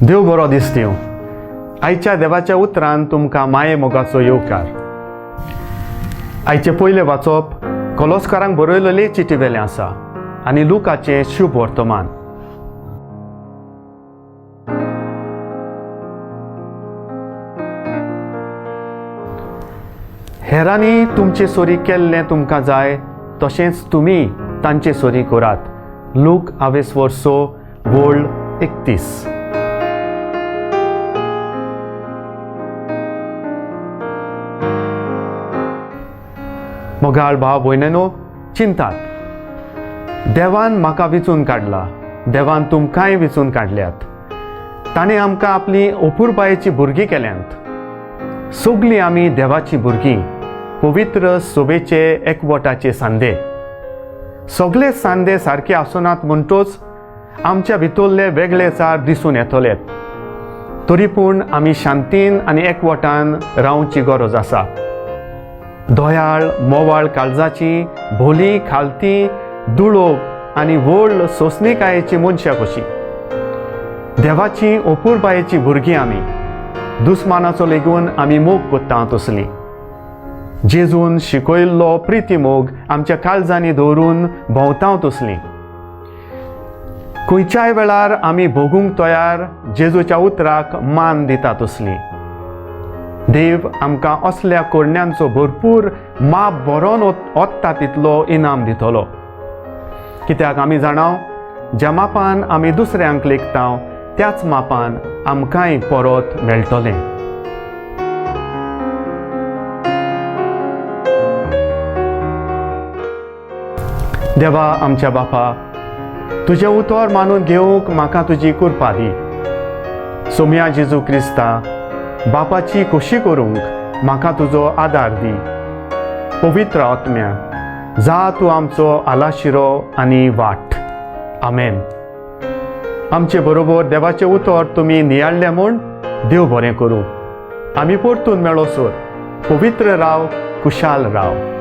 देव बरो दीस दिवं. आयच्या देवाच्या उतरान तुमकां माये मोगाचो येवकार. आयचे पयले वाचप कोलोसकारांक बरयलेली चिटी वेलें आसा आनी लुकाचें शुभ वर्तमान. हेरांनी तुमचे सोरी केल्लें तुमकां जाय तशेंच तुमी तांचे सोरी करात. लूक 22:31. मोगाळ भाव भयणेनो, चिंतात. देवान म्हाका विचून काडला, देवान तुमकांय विचून काडल्यात. ताणें आमकां आपली अपुरबायेची भुरगीं केल्यांत. सगलीं आमी देवाची भुरगीं, पवित्र सोबेचे एकवटाचे सांदे. सगळे सांदे सारके आसनात म्हणटोच आमच्या भितरले वेगळेचार दिसून येतलेत. तरी पूण आमी शांतीन आनी एकवटान रावची गरज आसा. दोयाळ मोवाळ काळजाची, भोली खालती, दुळोप आनी व्हड सोंसणीकायेची मनशां कशी. देवाची अपुरबायेची भुरगीं आमी. दुस्मानाचो लेगून आमी मोग कोत्ता तसली. जेजून शिकयल्लो प्रिती मोग आमच्या काळजांनी दवरून भोंवता तसली. खंयच्याय वेळार आमी भोगूंक तयार जेजूच्या उतराक मान दिता तसली. देव आमकां असल्या कोडण्यांचो भरपूर माप भरोन ओत्ता तितलो इनाम दितलो. कित्याक आमी जाणाव, ज्या मापान आमी दुसऱ्यांक लेखता त्याच मापान आमकांय परत मेळटलें. देवा आमच्या बापा, तुजें उतर मानून घेवंक म्हाका तुजी कृपा दी. सोम्या जेजू क्रिस्ता, बापाची खोशी करूंक म्हाका तुजो आदार दी. पवित्र आत्म्या, जा तूं आमचो आलाशिरो आनी वाट. आमेन. आमचे बरोबर देवाचें उतर तुमी नियाळ्ळें म्हूण देव बरें करूं. आमी परतून मेळोसर पवित्र राव, कुशाल राव.